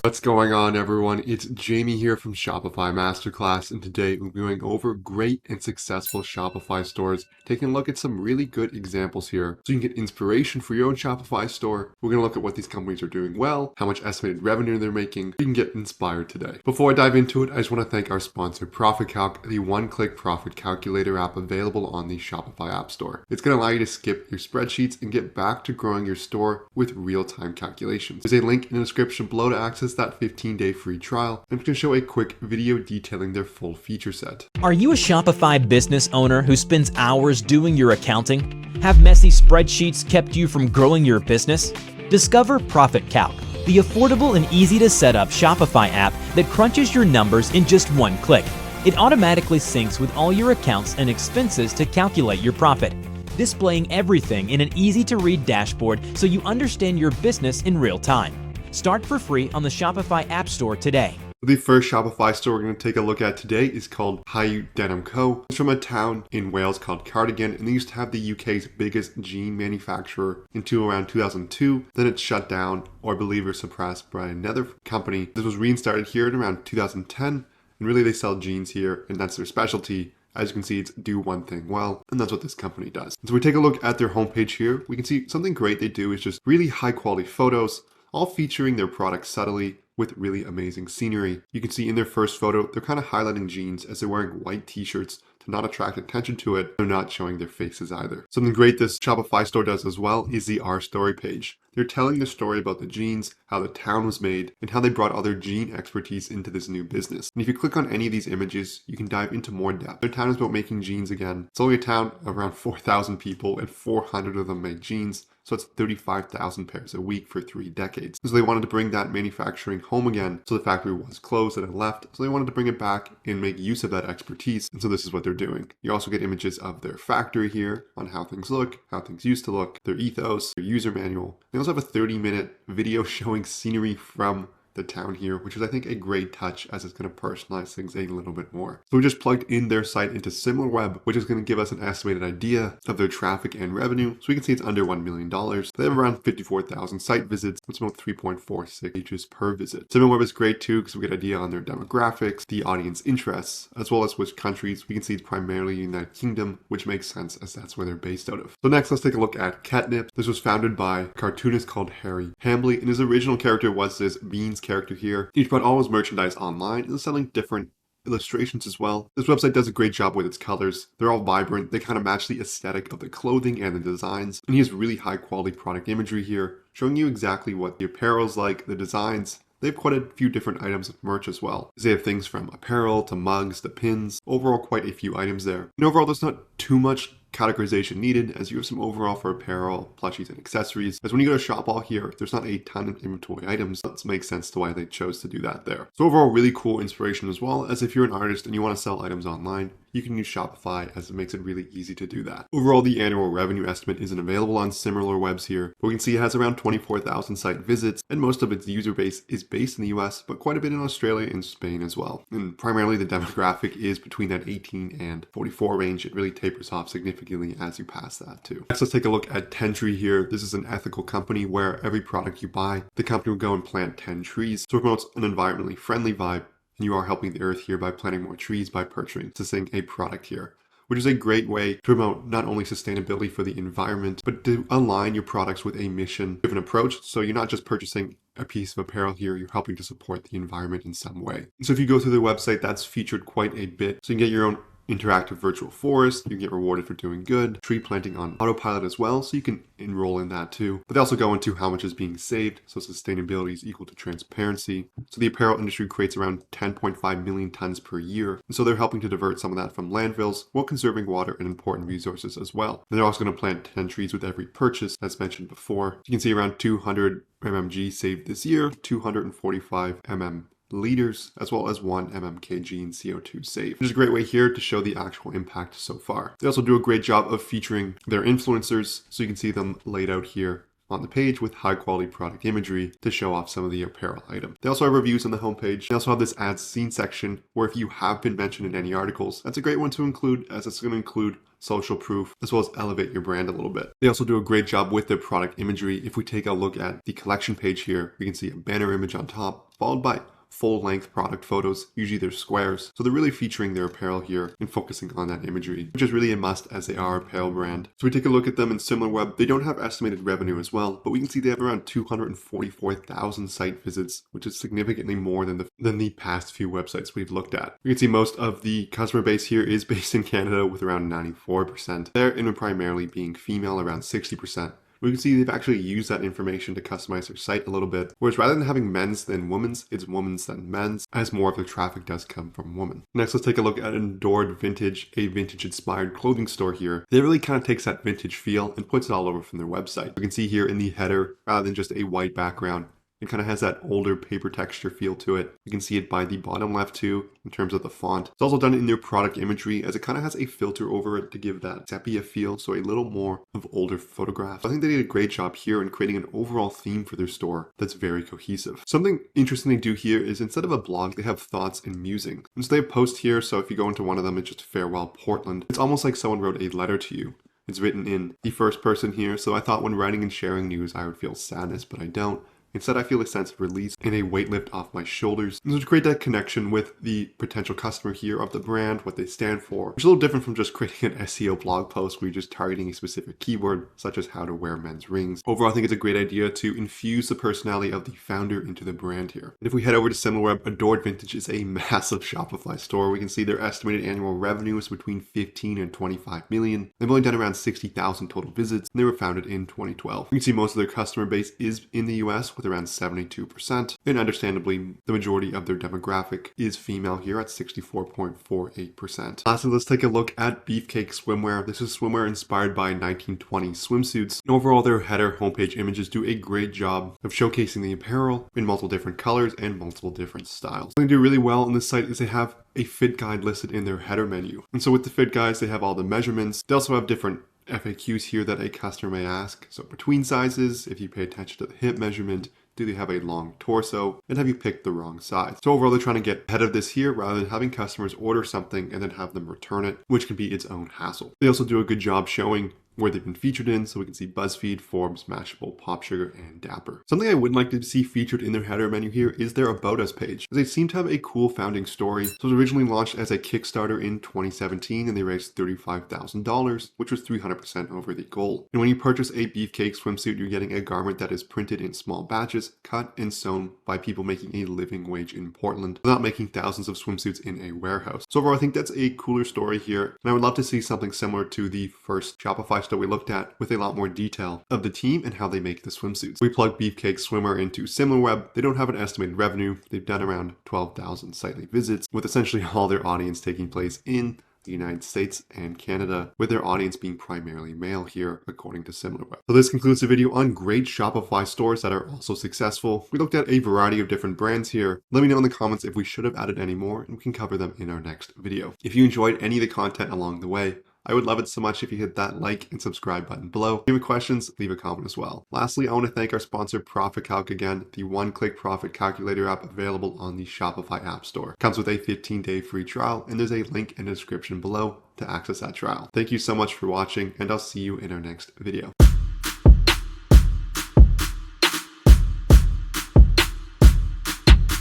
What's going on, everyone? It's Jamie here from Shopify Masterclass, and today we're going over great and successful Shopify stores, taking a look at some really good examples here so you can get inspiration for your own Shopify store. We're going to look at what these companies are doing well, how much estimated revenue they're making. You can get inspired today. Before I dive into it, I just want to thank our sponsor, Profit Calc, the one-click profit calculator app available on the Shopify App Store. It's going to allow you to skip your spreadsheets and get back to growing your store with real-time calculations. There's a link in the description below to access that 15-day free trial. I'm going to show a quick video detailing their full feature set. Are you a Shopify business owner who spends hours doing your accounting? Have messy spreadsheets kept you from growing your business? Discover Profit Calc, the affordable and easy to set up Shopify app that crunches your numbers in just one click. It automatically syncs with all your accounts and expenses to calculate your profit, displaying everything in an easy to read dashboard so you understand your business in real time. Start for free on the Shopify App Store today. The first Shopify store we're going to take a look at today is called Hayu Denim Co. It's from a town in Wales called Cardigan, and they used to have the UK's biggest jean manufacturer until around 2002. Then it shut down, or I believe it was suppressed by another company. This was restarted here in around 2010, and really they sell jeans here, and that's their specialty. As you can see, it's do one thing well, and that's what this company does. So we take a look at their homepage here. We can see something great they do is just really high quality photos, all featuring their products subtly with really amazing scenery. You can see in their first photo, they're kind of highlighting jeans as they're wearing white t-shirts to not attract attention to it. They're not showing their faces either. Something great this Shopify store does as well is the Our Story page. They're telling the story about the jeans, how the town was made, and how they brought other jean expertise into this new business. And if you click on any of these images, you can dive into more depth. Their town is about making jeans again. It's only a town of around 4,000 people, and 400 of them make jeans. So it's 35,000 pairs a week for 3 decades. So they wanted to bring that manufacturing home again. So the factory was closed and it left. So they wanted to bring it back and make use of that expertise. And so this is what they're doing. You also get images of their factory here on how things look, how things used to look, their ethos, their user manual. They also have a 30-minute video showing scenery from the town here, which is I think a great touch as it's going to personalize things a little bit more. So we just plugged in their site into Similarweb, which is going to give us an estimated idea of their traffic and revenue. So we can see it's under $1 million. They have around 54,000 site visits. It's about 3.46 pages per visit. Similarweb is great too because we get an idea on their demographics, the audience interests, as well as which countries. We can see it's primarily United Kingdom, which makes sense as that's where they're based out of. So next, let's take a look at Catnip. This was founded by a cartoonist called Harry Hambley, and his original character was this Beans character here. Each brought all his merchandise online and is selling different illustrations as well. This website does a great job with its colors. They're all vibrant. They kind of match the aesthetic of the clothing and the designs. And he has really high quality product imagery here, showing you exactly what the apparel's like, the designs. They have quite a few different items of merch as well. They have things from apparel to mugs to pins. Overall, quite a few items there. And overall, there's not too much categorization needed as you have some overall for apparel, plushies, and accessories. As when you go to shop all here, there's not a ton of inventory items. That makes sense to why they chose to do that there. So overall, really cool inspiration as well, as if you're an artist and you want to sell items online, you can use Shopify as it makes it really easy to do that. Overall, the annual revenue estimate isn't available on Similarwebs here, but we can see it has around 24,000 site visits, and most of its user base is based in the US, but quite a bit in Australia and Spain as well. And primarily the demographic is between that 18 and 44 range. It really tapers off significantly as you pass that too. Next, let's take a look at 10 Tree here. This is an ethical company where every product you buy, the company will go and plant 10 trees. So it promotes an environmentally friendly vibe, and you are helping the earth here by planting more trees by purchasing a product here, which is a great way to promote not only sustainability for the environment, but to align your products with a mission-driven approach. So you're not just purchasing a piece of apparel here, you're helping to support the environment in some way. So if you go through their website, that's featured quite a bit. So you can get your own interactive virtual forest, you get rewarded for doing good, tree planting on autopilot as well, so you can enroll in that too. But they also go into how much is being saved, so sustainability is equal to transparency. So the apparel industry creates around 10.5 million tons per year, and so they're helping to divert some of that from landfills while conserving water and important resources as well. And they're also going to plant 10 trees with every purchase, as mentioned before. You can see around 200 mmg saved this year, 245 liters, as well as 1 mmkg in CO2 saved, which is a great way here to show the actual impact so far. They also do a great job of featuring their influencers, so you can see them laid out here on the page with high quality product imagery to show off some of the apparel items. They also have reviews on the homepage. They also have this ads seen section where if you have been mentioned in any articles, that's a great one to include, as it's going to include social proof as well as elevate your brand a little bit. They also do a great job with their product imagery. If we take a look at the collection page here, we can see a banner image on top followed by full-length product photos. Usually they're squares, so they're really featuring their apparel here and focusing on that imagery, which is really a must as they are a apparel brand. So we take a look at them in Similarweb. They don't have estimated revenue as well, but we can see they have around 244,000 site visits, which is significantly more than the past few websites we've looked at. We can see most of the customer base here is based in Canada with around 94% there, and primarily being female, around 60%. We can see they've actually used that information to customize their site a little bit, whereas rather than having men's than women's, it's women's than men's, as more of their traffic does come from women. Next, let's take a look at Adored Vintage, a vintage inspired clothing store here. They really kind of takes that vintage feel and puts it all over from their website. You can see here in the header, rather than just a white background, it kind of has that older paper texture feel to it. You can see it by the bottom left too, in terms of the font. It's also done in their product imagery, as it kind of has a filter over it to give that sepia feel, so a little more of older photographs. I think they did a great job here in creating an overall theme for their store that's very cohesive. Something interesting they do here is instead of a blog, they have thoughts and musing. And so they have posts here, so if you go into one of them, it's just farewell Portland. It's almost like someone wrote a letter to you. It's written in the first person here, so I thought when writing and sharing news, I would feel sadness, but I don't. Instead, I feel a sense of release and a weight lift off my shoulders. And so to create that connection with the potential customer here of the brand, what they stand for, which is a little different from just creating an SEO blog post where you're just targeting a specific keyword, such as how to wear men's rings. Overall, I think it's a great idea to infuse the personality of the founder into the brand here. And if we head over to Similarweb, Adored Vintage is a massive Shopify store. We can see their estimated annual revenue is between 15 and 25 million. They've only done around 60,000 total visits, and they were founded in 2012. You can see most of their customer base is in the US, with around 72%, and understandably the majority of their demographic is female here at 64.48%. Lastly, let's take a look at Beefcake Swimwear. This is swimwear inspired by 1920s swimsuits, and overall their header homepage images do a great job of showcasing the apparel in multiple different colors and multiple different styles. What they do really well on this site is they have a fit guide listed in their header menu, and so with the fit guides they have all the measurements. They also have different FAQs here that a customer may ask. So between sizes, if you pay attention to the hip measurement, do they have a long torso, and have you picked the wrong size? So overall, they're trying to get ahead of this here rather than having customers order something and then have them return it, which can be its own hassle. They also do a good job showing where they've been featured in, so we can see BuzzFeed, Forbes, Mashable, PopSugar, and Dapper. Something I would like to see featured in their header menu here is their About Us page, as they seem to have a cool founding story. So it was originally launched as a Kickstarter in 2017, and they raised $35,000, which was 300% over the goal. And when you purchase a Beefcake swimsuit, you're getting a garment that is printed in small batches, cut and sewn by people making a living wage in Portland, without making thousands of swimsuits in a warehouse. So overall, I think that's a cooler story here, and I would love to see something similar to the first Shopify that we looked at with a lot more detail of the team and how they make the swimsuits. We plug Beefcake Swimwear into Similarweb. They don't have an estimated revenue. They've done around 12,000 sitely visits, with essentially all their audience taking place in the United States and Canada, with their audience being primarily male here, according to Similarweb. So this concludes the video on great Shopify stores that are also successful. We looked at a variety of different brands here. Let me know in the comments if we should have added any more, and we can cover them in our next video. If you enjoyed any of the content along the way, I would love it so much if you hit that like and subscribe button below. If you have any questions, leave a comment as well. Lastly, I want to thank our sponsor Profit Calc again, the one-click profit calculator app available on the Shopify App Store. Comes with a 15-day free trial, and there's a link in the description below to access that trial. Thank you so much for watching, and I'll see you in our next video.